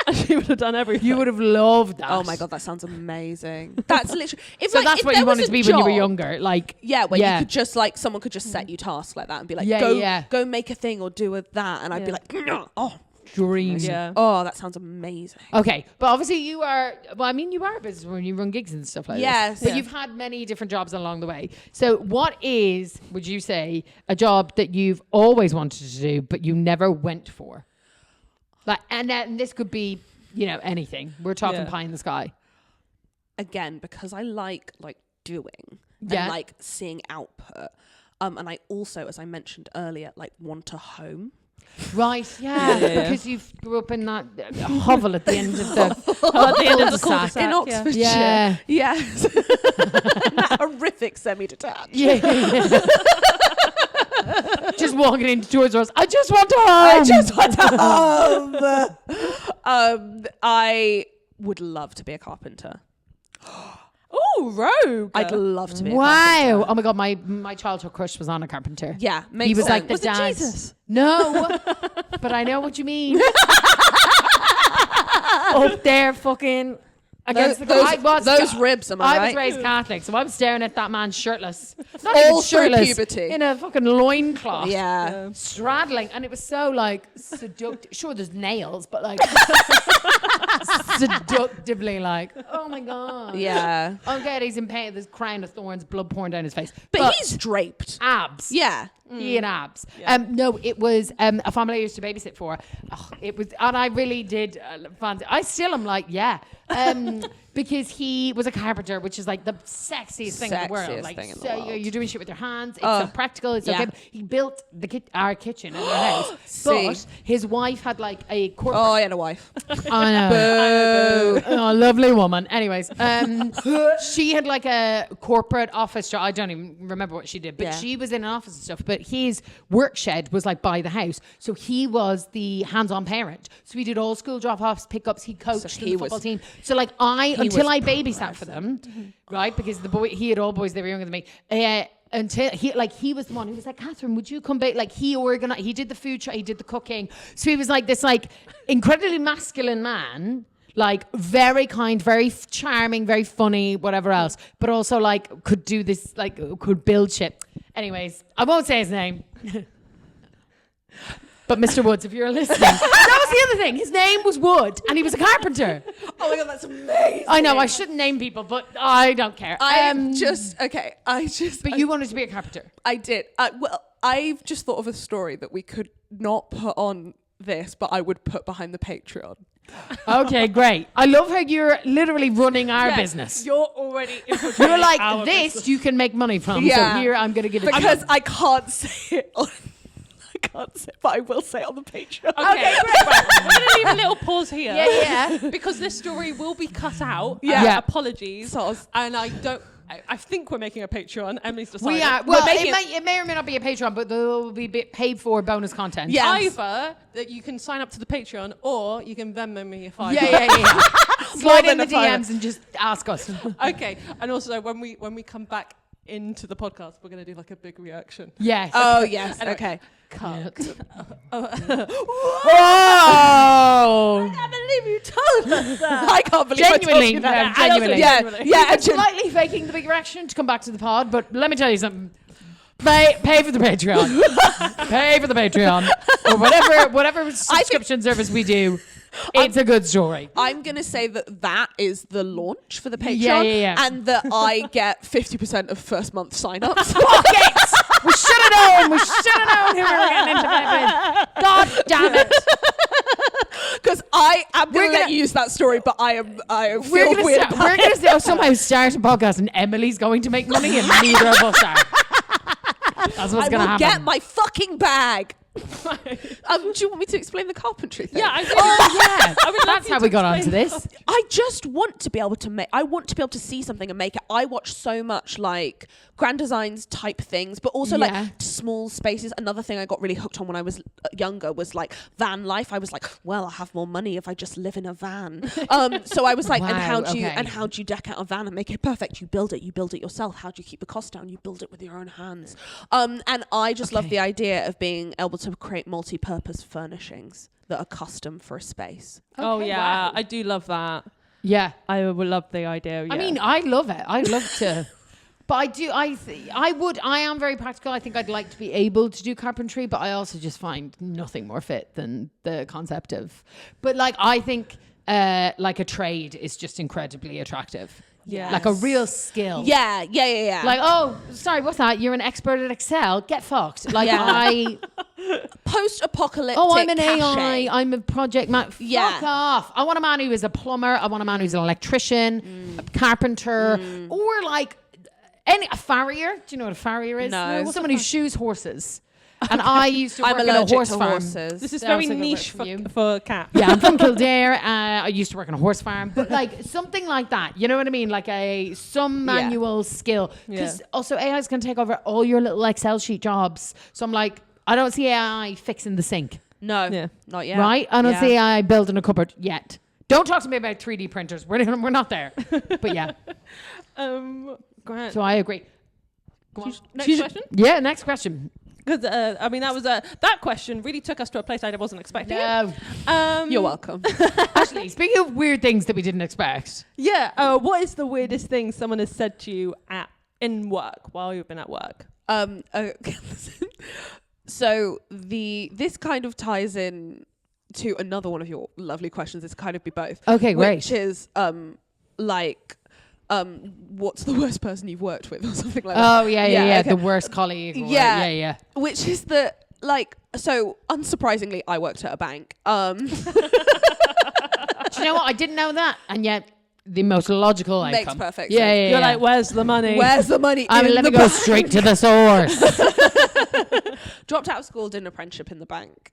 And she would have done everything. You would have loved that. Oh my God, that sounds amazing. That's literally. If, So like, that's if what there you was wanted a to be when you were job- younger. Like, Yeah, where you could just like someone could just set you tasks like that and be like, go make a thing or do that, and I'd be like, oh, dreams. Yeah. oh, that sounds amazing. Okay, but obviously you are. Well, I mean, you are a business when you run gigs and stuff like Yes. this. But Yeah. you've had many different jobs along the way. So, what is, would you say, a job that you've always wanted to do but you never went for? Like, and this could be, anything. We're talking pie in the sky. Again, because I like doing Yeah. and like seeing output, and I also, as I mentioned earlier, like want a home. Right, yeah, because you grew up in that hovel at the end of the cul-de-sac. In Oxfordshire. Yeah. Yes. That horrific semi-detached. Yeah. Just walking into Toys R Us. I just want a home. I just want a home. I would love to be a carpenter. Oh, rogue. I'd love to be a Wow. carpenter. Oh my God, my childhood crush was on a carpenter. Yeah, makes He was like sense. the Was it dad. Jesus? No, but I know what you mean. Up there, fucking against the those ribs, am I I right? was raised Catholic, so I'm staring at that man shirtless. Not All even through shirtless, puberty. in a fucking loincloth. Yeah. Straddling, and it was so like seductive. Sure, there's nails, but like seductively, like, oh my God. Yeah. Okay, he's in pain. There's crown of thorns, blood pouring down his face. But he's draped. abs. Yeah. He had abs. No, it was a family I used to babysit for. Oh, it was, and I really did fancy. I still am like, yeah, because he was a carpenter, which is like the sexiest thing in the world. Sexiest Like, thing in the so world. you're doing shit with your hands. It's so practical. It's so yeah. good. He built our kitchen in our house, See. but his wife had like a corporate. Oh, I had a wife. I know. Oh, lovely woman. Anyways, she had like a corporate office job. I don't even remember what she did, but Yeah. she was in an office and stuff. But his work shed was like by the house, so he was the hands-on parent. So he did all school drop-offs, pickups. He coached So the he football was- team. So like until was I babysat for them, right? Because he had all boys. They were younger than me. Until he was the one who was like, Catherine, would you come back? Like he organized, he did the food, he did the cooking. So he was like this like incredibly masculine man, like very kind, very charming, very funny, whatever else, but also like could do this, like could build shit. Anyways, I won't say his name. But Mr. Woods, if you're listening, that was the other thing. His name was Wood, and he was a carpenter. Oh my god, that's amazing. I know I shouldn't name people, but I don't care. But you wanted to be a carpenter. I did. Well, I've just thought of a story that we could not put on this, but I would put behind the Patreon. Okay, great. I love how you're literally running our business. You're already You're like, this you can make money from. Yeah. So here I'm going to give it Because to you. I can't say it on... I can't say it, but I will say it on the Patreon. Okay, great. Right. We're going to leave a little pause here. Yeah. Because this story will be cut out. Yeah. Apologies. Soz. And I think we're making a Patreon. Emily's decided. We are. Well, making it may or may not be a Patreon, but there will be paid for bonus content. Yeah. Either that you can sign up to the Patreon or you can Venmo me if I Yeah. Slide in than the a DMs and just ask us. Okay. And also when we come back into the podcast, we're going to do like a big reaction. Yes. Oh, yes. Anyway. Okay. Cut. Oh! I can't believe you told us that. I can't believe Genuinely, I told you that. genuinely. Yeah. I'm slightly faking the big reaction to come back to the pod, but let me tell you something. Pay for the Patreon. Pay for the Patreon. Or whatever subscription service we do. It's a good story. I'm going to say that is the launch for the Patreon. Yeah. And that I get 50% of first month sign-ups. Fuck it! We should have known. We should have known who we were getting into bed with. God damn it. Because I am going to let you use that story, but I feel We're weird going about it. to somehow start a podcast and Emily's going to make money and neither of us are. That's what's going to happen. Get my fucking bag. Do you want me to explain the carpentry thing? Yeah, I think Yeah. I would love That's you how to we got onto explain this. I just want to be able to make. I want to be able to see something and make it. I watch so much like grand designs type things, but also Yeah. like small spaces. Another thing I got really hooked on when I was younger was like van life. I was like, well, I'll have more money if I just live in a van. So I was like, and Wow, how do you okay. and how do you deck out a van and make it perfect? You build it yourself. How do you keep the cost down? You build it with your own hands. And I just love the idea of being able to create multi-purpose furnishings that are custom for a space. Oh Okay, yeah, wow. I do love that. Yeah. I would love the idea. I mean, I love it. I'd love to. But I am very practical. I think I'd like to be able to do carpentry, but I also just find nothing more fit than the concept of, but like, I think like a trade is just incredibly attractive. Yes. Like a real skill. Yeah. Like, oh, sorry, what's that? You're an expert at Excel? Get fucked. Like, Yeah. Post-apocalyptic. oh, I'm an cachet. AI. I'm a project man. Yeah. Fuck off. I want a man who is a plumber. I want a man who's an electrician, a carpenter, or like a farrier. Do you know what a farrier is? No. Someone who shoes horses. And I used to work I'm in a allergic horse to farm. horses. this is So very also gonna niche work for you. for Kat. Yeah, I'm from Kildare. I used to work on a horse farm, but like something like that. You know what I mean? Like some manual skill. Because also AI is going to take over all your little Excel sheet jobs. So I'm like, I don't see AI fixing the sink. No, Yeah. not yet. Right? I don't see AI building a cupboard yet. Don't talk to me about 3D printers. We're not there. But yeah, Grant. so I agree. Next question. Yeah, next question. Because I mean, that question really took us to a place I wasn't expecting. No. You're welcome. Actually, speaking of weird things that we didn't expect. Yeah. What is the weirdest thing someone has said to you in work while you've been at work? So this kind of ties in to another one of your lovely questions. It's kind of be both. Okay, great. Which is what's the worst person you've worked with or something like that? Oh, yeah. okay. The worst colleague. Or, Yeah. yeah. Which is that, like, so unsurprisingly, I worked at a bank. Do you know what? I didn't know that. And yet, the most logical outcome. Makes perfect Yeah, sense. yeah, You're yeah. like, where's the money? Where's the money? Let me go straight to the source. Dropped out of school, did an apprenticeship in the bank.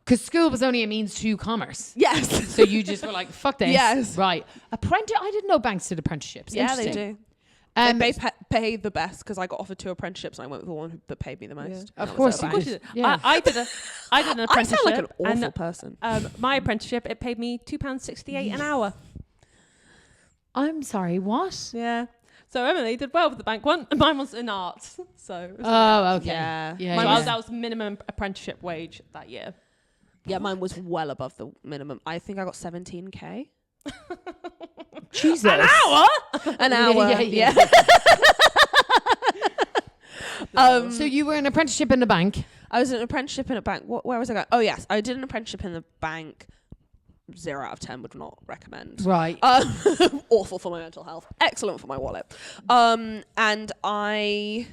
Because school was only a means to commerce. Yes. So you just were like, fuck this. Yes. Right. I didn't know banks did apprenticeships. Yeah, they Interesting. do. They pay the best because I got offered 2 apprenticeships and I went with the one that paid me the most. Of And course that you was did. at a bank. Yeah. I did an I apprenticeship. sound like an awful and, person. my apprenticeship, it paid me £2.68 an hour. I'm sorry, what? Yeah. So Emily did well with the bank one. Mine was in arts. So it was Oh, okay. Yeah. Yeah. so yeah. that was minimum apprenticeship wage that year. Yeah, mine was well above the minimum. I think I got 17k. Jesus. An hour? An hour. Yeah. So you were an apprenticeship in the bank. I was an apprenticeship in a bank. Where was I going? Oh, yes. I did an apprenticeship in the bank. 0 out of 10 would not recommend. Right. Awful for my mental health. Excellent for my wallet. And I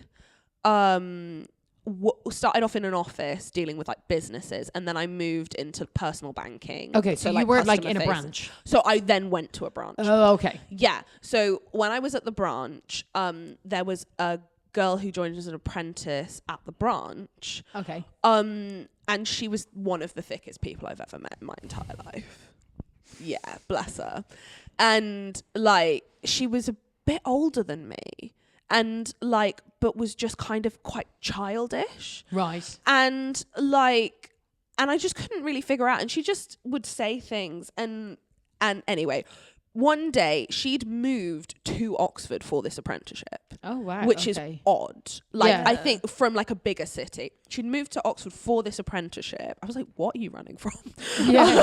started off in an office dealing with like businesses, and then I moved into personal banking. Okay, so you weren't like in a branch. So I then went to a branch. Oh, okay. Yeah. So when I was at the branch, there was a girl who joined as an apprentice at the branch. Okay. And she was one of the thickest people I've ever met in my entire life. Yeah, bless her. And like, she was a bit older than me, and like, but was just kind of quite childish. Right. And like, and I just couldn't really figure out, and she just would say things. And anyway, one day she'd moved to Oxford for this apprenticeship. Oh, wow. Which is odd. Like, Yeah. I think from like a bigger city. She'd moved to Oxford for this apprenticeship. I was like, what are you running from? Yeah.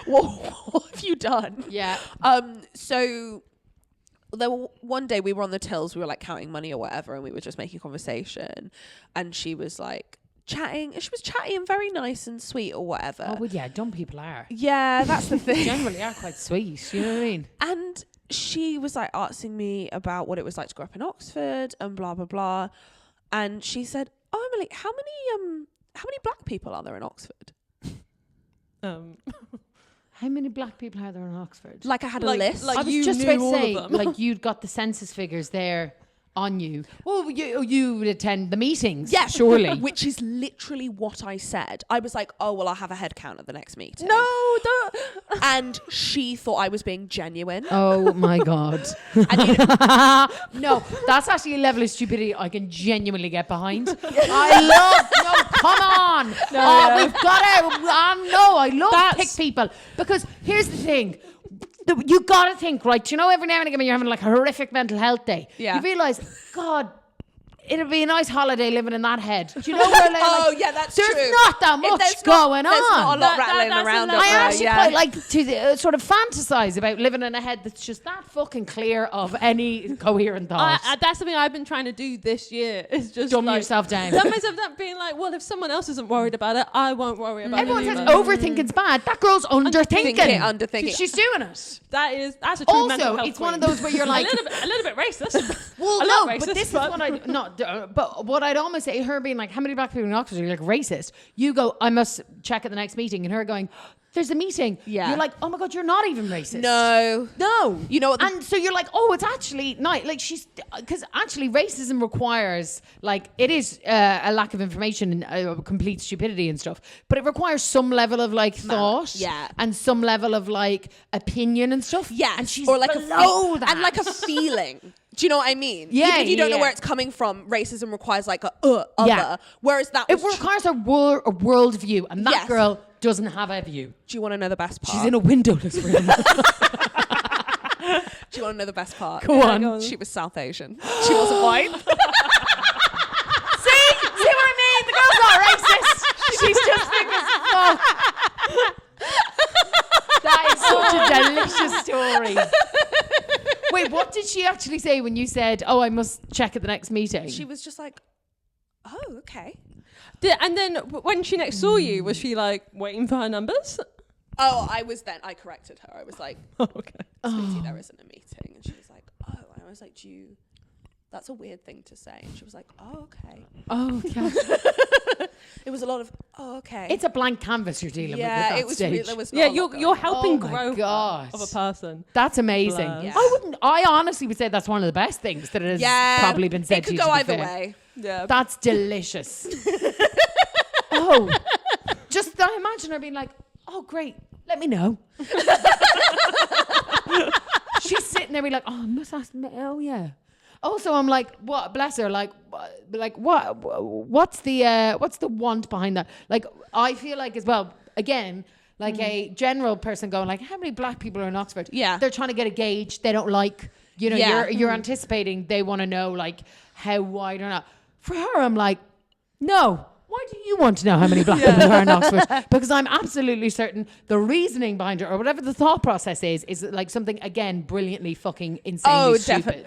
What have you done? Yeah. So there one day we were on the tills, we were like counting money or whatever, and we were just making conversation, and she was like chatting, and she was chatty and very nice and sweet or whatever. Oh, well, yeah, dumb people are. Yeah, that's the thing. Generally are quite sweet, you know what I mean? And she was like asking me about what it was like to grow up in Oxford and blah blah blah. And she said, "Oh, Emily, how many black people are there in Oxford?" How many black people are there in Oxford? Like I had a Like- list. like I was you just knew about to all say, of them. like you'd got the census figures there on you. Well, you would attend the meetings, Yeah, surely. Which is literally what I said. I was like, "Oh well, I'll have a head count at the next meeting." No, don't. And she thought I was being genuine. Oh my God. And you know, No, that's actually a level of stupidity I can genuinely get behind. Come on. We've got to, I love pick people. Because here's the thing. You got to think, right? You know, every now and again when you're having like a horrific mental health day, you realise, God, it'd be a nice holiday living in that head. Do you know where like, oh yeah, that's there's true. not that much going on. There's not a lot rattling that's around. a up lot. I there, actually yeah. quite like to sort of fantasize about living in a head that's just that fucking clear of any coherent thoughts. That's something I've been trying to do this year. Is just Dumb like, yourself down. dumb myself down, being like, well, if someone else isn't worried about it, I won't worry about Everyone it. says either. overthinking's bad. That girl's underthinking. Underthinking. She's doing it. That's a true mental Also, health it's one of queen. those where you're like, a little bit racist. well, I'm no, not racist, but this is but- what I not. But what I'd almost say, her being like, how many black people in Oxford? You're like racist. You go, I must check at the next meeting, and her going, there's a meeting. Yeah. You're like, oh my God, you're not even racist. No. You know what? And so you're like, oh, it's actually not like because actually racism requires like it is a lack of information and complete stupidity and stuff, but it requires some level of like thought, yeah. and some level of like opinion and stuff. Yeah, and she's or like below that, and like a feeling. Do you know what I mean? Yeah, Even if you don't know yeah. where it's coming from, racism requires like a other. Yeah. Whereas that it was requires a world view, and that Yes. girl doesn't have a view. Do you want to know the best part? She's in a windowless room. Do you want to know the best part? Go on. She was South Asian. She wasn't white. See what I mean? The girl's not racist. She's just thick as fuck. That is such a delicious story. Wait, what did she actually say when you said, "Oh, I must check at the next meeting"? She was just like, "Oh, okay." And then when she next saw you, was she like waiting for her numbers? Oh, I corrected her. I was like, Okay. "Sweetie, there isn't a meeting." And she was like, "Oh." And I was like, that's a weird thing to say. And she was like, "Oh, okay." Oh, yeah. It was a lot of, "Oh, okay." It's a blank canvas you're dealing with at that it was. stage. There was not Yeah, a lot you're going on. helping Oh my grow God. of a person. That's amazing. Bless. Yeah. I honestly would say that's one of the best things that has probably been said It to could you. go to be either fair. way. Yeah. That's delicious. Oh, just I imagine her being like, "Oh, great, let me know." She's sitting there being like, "Oh, I must ask me. Oh, yeah." Also, I'm like, "What? Bless her. Like what? What's the want behind that?" Like, I feel like as well. Again, like a general person going like, "How many black people are in Oxford?" Yeah. They're trying to get a gauge. They don't like. You know, Yeah. you're anticipating they want to know like how wide or not. For her, I'm like, no. Why do you want to know how many black people are in Oxford? Because I'm absolutely certain the reasoning behind it, or whatever the thought process is like something, again, brilliantly fucking insanely stupid.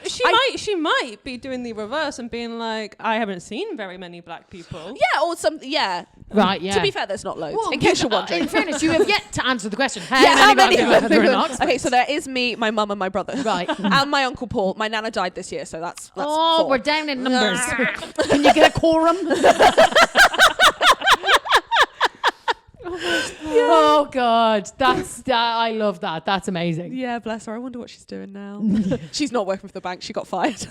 She might be doing the reverse and being like, I haven't seen very many black people. Yeah, or something. Yeah. Right, yeah. To be fair, there's not loads. Well, in case you're wondering. In fairness, you have yet to answer the question. How many black people are in Oxford? Okay, so there is me, my mum, and my brother. Right. And my uncle Paul. My nana died this year, so that's oh, 4. we're down in numbers. Can you get a quorum? Oh God, I love that. That's amazing. Yeah, bless her. I wonder what she's doing now. She's not working for the bank. She got fired.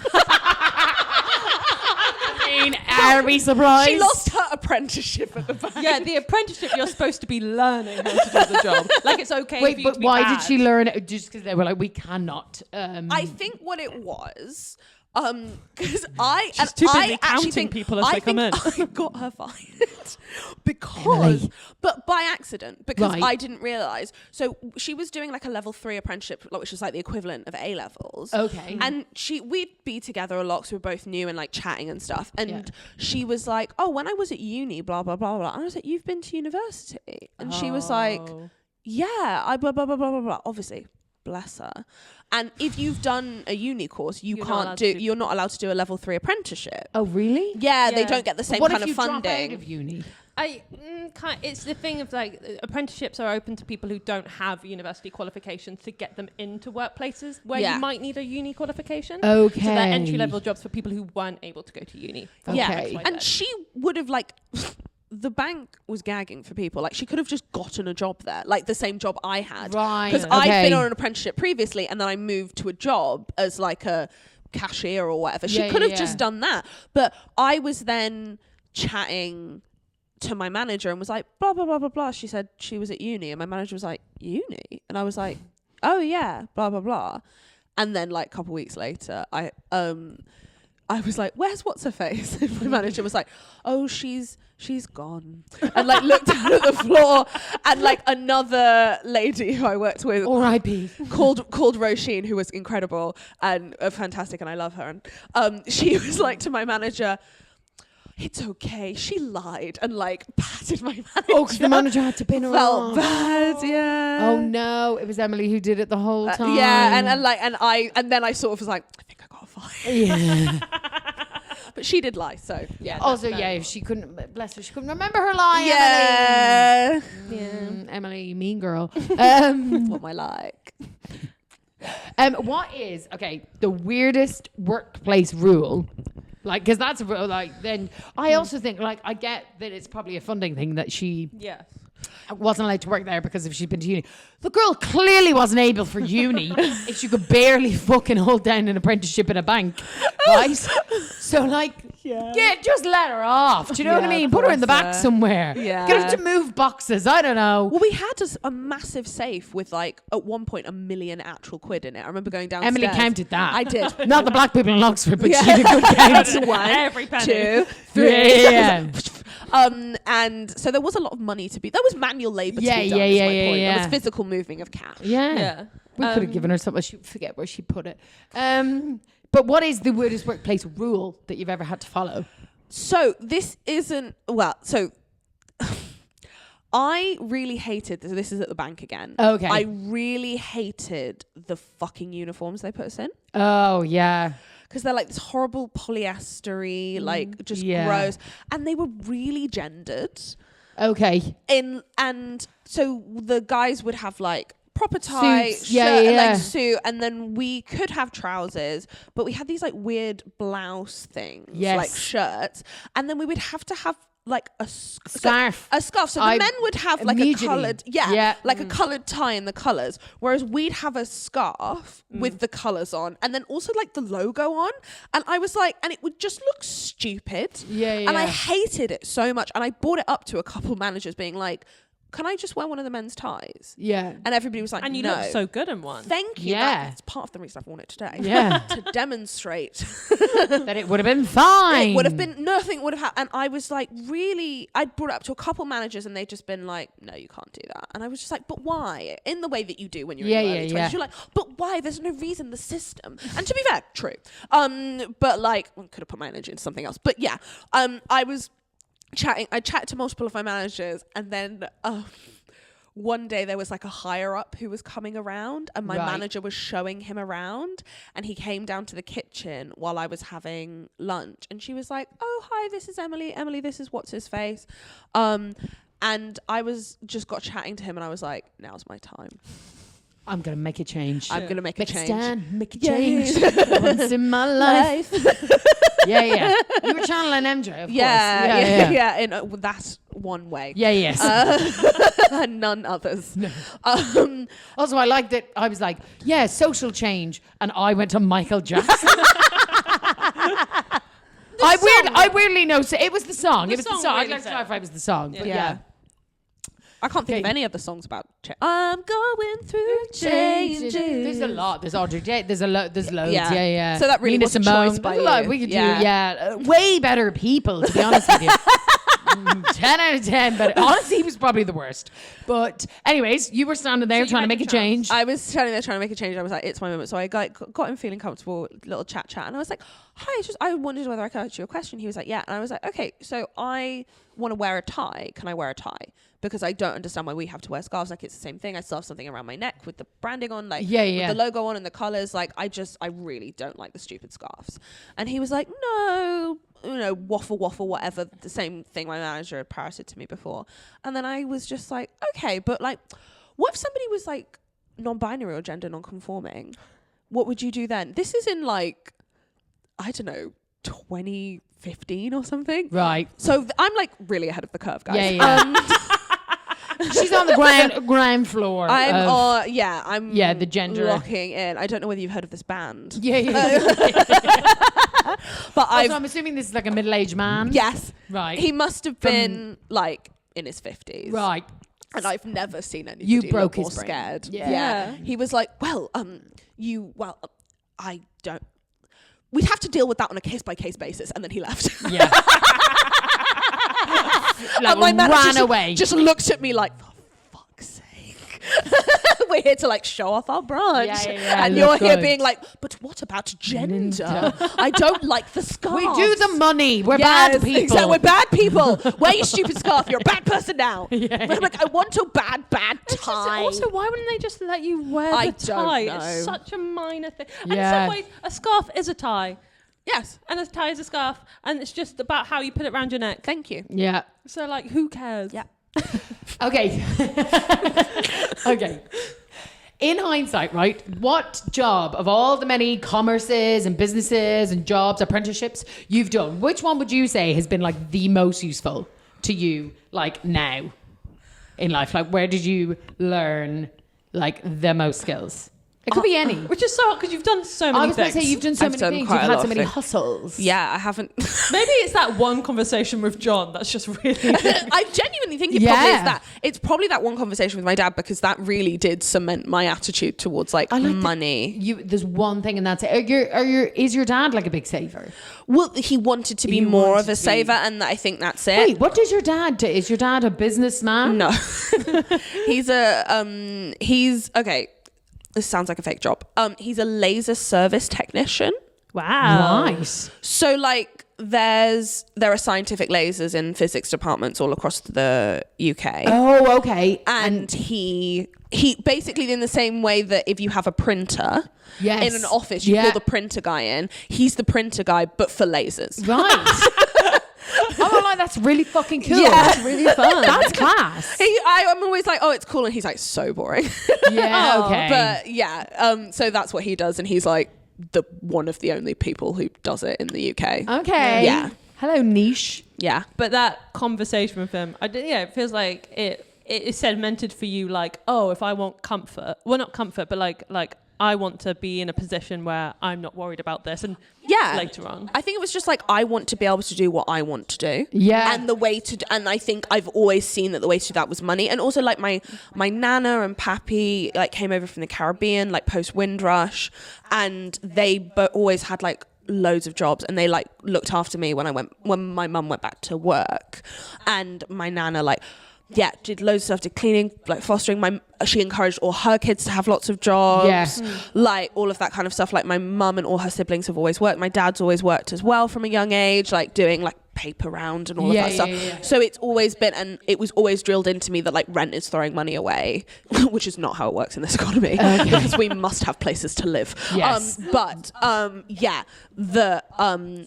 Are we surprised? She lost her apprenticeship at the bank. Yeah, the apprenticeship, you're supposed to be learning how to do the job. Like, it's okay Wait, for you but to be why bad. did she learn it? Just because they were like, we cannot. I think what it was, because She's too busy counting people as they come in. I got her fired because, but by accident, because Right. I didn't realise. So she was doing like a level 3 apprenticeship, which was like the equivalent of A levels. Okay. And we'd be together a lot, so we were both new and like chatting and stuff. And she was like, "Oh, when I was at uni, blah blah blah blah." And I was like, "You've been to university?" And she was like, "Yeah, I blah blah blah blah blah blah." Obviously. Bless her. And if you've done a uni course, you're not allowed to do a level 3 apprenticeship. Oh, really? Yeah, they don't get the same What kind if of you funding. drop out of uni? It's the thing of like apprenticeships are open to people who don't have university qualifications to get them into workplaces where you might need a uni qualification. Okay. So they're entry level jobs for people who weren't able to go to uni. Okay. And she would have like the bank was gagging for people. Like she could have just gotten a job there, like the same job I had. Right. Because I'd been on an apprenticeship previously and then I moved to a job as like a cashier or whatever. She could have just done that. But I was then chatting to my manager and was like, blah, blah, blah, blah, blah. She said she was at uni and my manager was like, uni? And I was like, oh yeah, blah, blah, blah. And then like a couple of weeks later, I was like, where's what's her face? And my manager was like, oh, she's gone. And like looked down at the floor and like another lady who I worked with R.I.P. called Roisin, who was incredible and fantastic and I love her. And she was like to my manager, it's okay, she lied, and like patted my manager. Oh, because the manager had to pin her Felt off. bad, yeah. Oh no, it was Emily who did it the whole time. Yeah, and then I sort of was like, I think I got fired. Yeah. But she did lie, so yeah. Also, if she couldn't, bless her, she couldn't remember her lie. Yeah. Emily, mean girl. What am I like? What is the weirdest workplace rule? Like, because that's like. Then I also think I get that it's probably a funding thing that she wasn't allowed to work there because if she'd been to uni. The girl clearly wasn't able for uni if she could barely fucking hold down an apprenticeship in a bank, right? So just let her off. Do you know what I mean? Put her in the back somewhere. Yeah. Get her to move boxes. I don't know. Well, we had a massive safe with like at one point £1 million actual quid in it. I remember going downstairs. Emily counted that. I did. Not the black people in Oxford, but she did a good count. 1, Every penny. 2, 3. Yeah. And so there was a lot of money to be. There was manual labour to be done. Yeah, is my point. yeah. There was physical moving of cash. Yeah. We could have given her something. She forget where she put it. But what is the weirdest workplace rule that you've ever had to follow? So this isn't I really hated this. This is at the bank again. Okay. I really hated the fucking uniforms they put us in. Oh yeah. Because they're like this horrible polyestery, like just gross. And they were really gendered. Okay. And so the guys would have like proper tie, Suits. shirt, like suit, and then we could have trousers, but we had these like weird blouse things, like shirts, and then we would have to have like a scarf. So the men would have like a coloured, like a coloured tie in the colours, whereas we'd have a scarf with the colours on, and then also like the logo on. And I was like, and it would just look stupid. And I hated it so much. And I brought it up to a couple managers, being like, can I just wear one of the men's ties? Yeah. And everybody was like, and you no. look so good in one. Thank you. Yeah. That's part of the reason I've worn it today. Yeah. To demonstrate. That it would have been fine. It would have been, nothing would have happened. And I was like, really, I'd brought it up to a couple managers and they'd just been like, no, you can't do that. And I was just like, but why? In the way that you do when you're in your early 20s. You're like, but why? There's no reason, the system. And to be fair, true. But like, I could have put my energy into something else. But yeah, I was I chatted to multiple of my managers, and then one day there was like a higher up who was coming around, and my manager was showing him around, and he came down to the kitchen while I was having lunch, and she was like, "Oh, hi, this is Emily. Emily, this is what's his face." And I got chatting to him, and I was like, "Now's my time. I'm gonna make a change. I'm gonna make a change. Stand, make a change. Once in my life." Yeah. You were channeling MJ, of course. Yeah. In that's one way. Yeah, yes. None others. No. Also, I liked that. I was like, yeah, social change, and I went to Michael Jackson. I weirdly know. So it was the song. It was the song. I'd like to clarify it was the song. But yeah. I can't think of any other songs about change. I'm going through changes. There's a lot. There's Audrey J. There's loads. Yeah. Yeah. So that really Nina was a Simone. choice by There's a lot you. we could do. Yeah. Way better people, to be honest with you. 10 out of 10, but honestly, he was probably the worst. But anyways, you were standing there trying to make a change. I was standing there trying to make a change. I was like, it's my moment. So I got him feeling comfortable, little chat. And I was like, hi, I wondered whether I could ask you a question. He was like, yeah. And I was like, okay, so I want to wear a tie. Can I wear a tie? Because I don't understand why we have to wear scarves. Like, it's the same thing. I still have something around my neck with the branding on, like with the logo on and the colors. Like, I really don't like the stupid scarves. And he was like, no, waffle, whatever. The same thing my manager had parroted to me before. And then I was just like, okay, but like, what if somebody was like non-binary or gender non-conforming? What would you do then? This is in like, I don't know, 2015 or something. Right. So I'm like really ahead of the curve, guys. Yeah. She's on the ground floor. I'm the gender locking in. I don't know whether you've heard of this band. Yeah. But I'm assuming this is like a middle-aged man. Yes. Right. He must have been like in his 50s. Right. And I've never seen anybody You broke look his more brain. scared. Yeah. He was like, I don't. We'd have to deal with that on a case-by-case basis. And then he left. Yeah. And my manager ran away. Just looked at me like, for fuck's sake. We're here to like show off our branch. Yeah. And you're here being like, but what about gender? I don't like the scarf. We do the money. We're bad people. Exactly. We're bad people. Wear your stupid scarf. You're a bad person now. I'm like, I want a bad tie. Also, why wouldn't they just let you wear the tie? It's such a minor thing. And in some ways, a scarf is a tie. Yes. And a tie is a scarf. And it's just about how you put it around your neck. Thank you. Yeah. So, like, who cares? Yeah. Okay. Okay. In hindsight, right, what job of all the many commerces and businesses and jobs, apprenticeships you've done, which one would you say has been like the most useful to you, like now in life? Like, where did you learn like the most skills? It could be any. Which is so, because you've done so many I was going things. to say, you've done so many things. You've had so many hustles. Yeah, I haven't. Maybe it's that one conversation with John that's just really... I genuinely think it probably is that. It's probably that one conversation with my dad, because that really did cement my attitude towards like money. There's one thing, and that's it. Is your dad like a big saver? Well, he wanted to be more of a saver, and I think that's it. Wait, what does your dad do? Is your dad a businessman? No. He's okay. This sounds like a fake job. He's a laser service technician. Wow. Nice. So like there are scientific lasers in physics departments all across the UK. Oh, okay. And he basically, in the same way that if you have a printer in an office, you call the printer guy in. He's the printer guy, but for lasers. Right. Oh, like, that's really fucking cool. Yeah. That's really fun. That's class. I'm always like, oh, it's cool. And he's like, so boring. Yeah, okay. But yeah, so that's what he does. And he's like one of the only people who does it in the UK. Okay. Yeah. Hello, niche. Yeah. But that conversation with him, it feels like it is segmented for you, like, oh, if I want comfort, well, not comfort, but like I want to be in a position where I'm not worried about this. And later on, I think it was just like, I want to be able to do what I want to do. Yeah. And the way to, and I think I've always seen that the way to do that was money. And also like my nana and pappy like came over from the Caribbean, like post Windrush, and they always had like loads of jobs, and they like looked after me when my mum went back to work. And my nana did loads of stuff, did cleaning, like fostering. She encouraged all her kids to have lots of jobs, like all of that kind of stuff. Like my mum and all her siblings have always worked. My dad's always worked as well from a young age, like doing like paper round and all of that stuff. So it's always been, and it was always drilled into me that like rent is throwing money away, which is not how it works in this economy, because we must have places to live. Yes.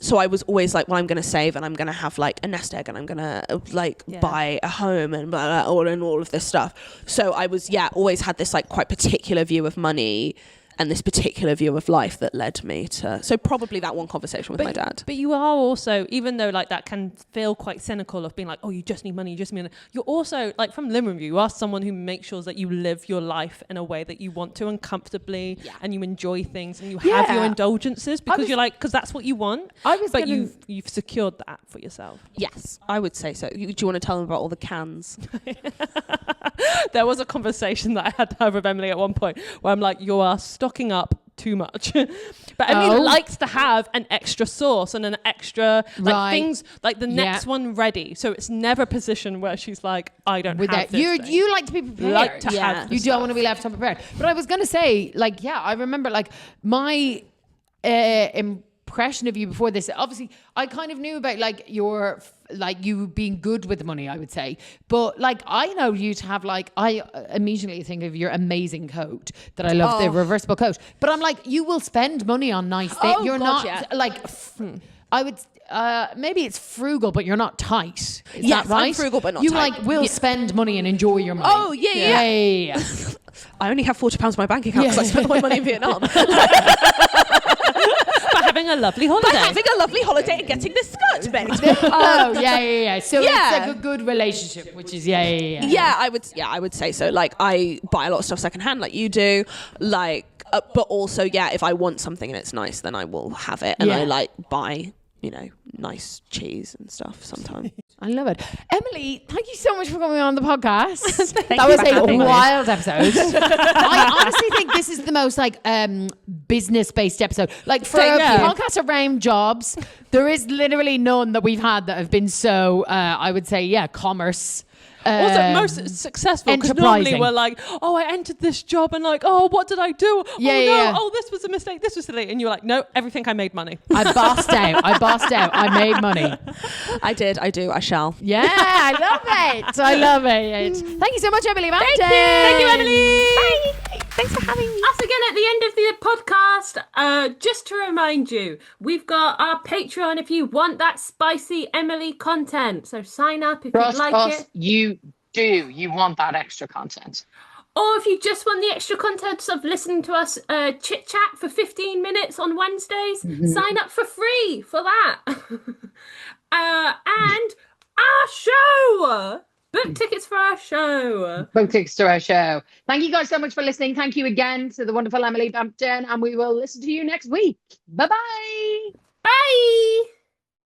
So I was always like, well, I'm going to save and I'm going to have like a nest egg and I'm going to like buy a home and blah, blah, blah, and all of this stuff. So I was, always had this like quite particular view of money and this particular view of life that led me to, so probably that one conversation with my dad. But you are also, even though like that can feel quite cynical of being like, oh, you just need money, you just need money. You're also like, from living with you are someone who makes sure that you live your life in a way that you want to and comfortably, and you enjoy things and you have your indulgences because you're like, because that's what you want. You've secured that for yourself. Yes, I would say so. Do you want to tell them about all the cans? There was a conversation that I had to have with Emily at one point where I'm like, you are stocking up too much. But Emily likes to have an extra sauce and an extra things like the next one ready. So it's never a position where she's like, I don't have this. You like to be prepared. Like to have you don't want to be left unprepared. But I was going to say, like, I remember like my impression of you before this. Obviously, I kind of knew about like your you being good with money, I would say, but like I know you to have like, I immediately think of your amazing coat that I love, the reversible coat, but I'm like, you will spend money on nice things. You're not like I would maybe it's frugal, but you're not tight. Is that right? I'm frugal but not you tight. Like will spend money and enjoy your money. Oh yeah. I only have £40 in my bank account because I spent all my money in Vietnam. Having a lovely holiday. And getting this skirt made. So it's like a good relationship, which is I would say so. Like I buy a lot of stuff secondhand, like you do. Like, but also if I want something and it's nice, then I will have it, and I like buy nice cheese and stuff sometimes. I love it. Emily, thank you so much for coming on the podcast. That was a wild episode. I honestly think this is the most like business-based episode. Like for a podcast around jobs, there is literally none that we've had that have been so, I would say, commerce. Also most successful, because normally we're like, oh, I entered this job and like, oh, what did I do? Oh, this was a mistake, this was silly. And you're like, no, everything I made money. I bossed out. I made money. I do, I shall. Yeah, I love it. Thank you so much, Emily Bampton. Thank you, Emily. Bye. Thanks for having me. Us again at the end of the podcast. Just to remind you, we've got our Patreon if you want that spicy Emily content. So sign up if you'd like it. You want that extra content. Or if you just want the extra content of listening to us chit chat for 15 minutes on Wednesdays, sign up for free for that. And our show. Book tickets for our show. Book tickets to our show. Thank you guys so much for listening. Thank you again to the wonderful Emily Bampton, and we will listen to you next week. Bye-bye. Bye.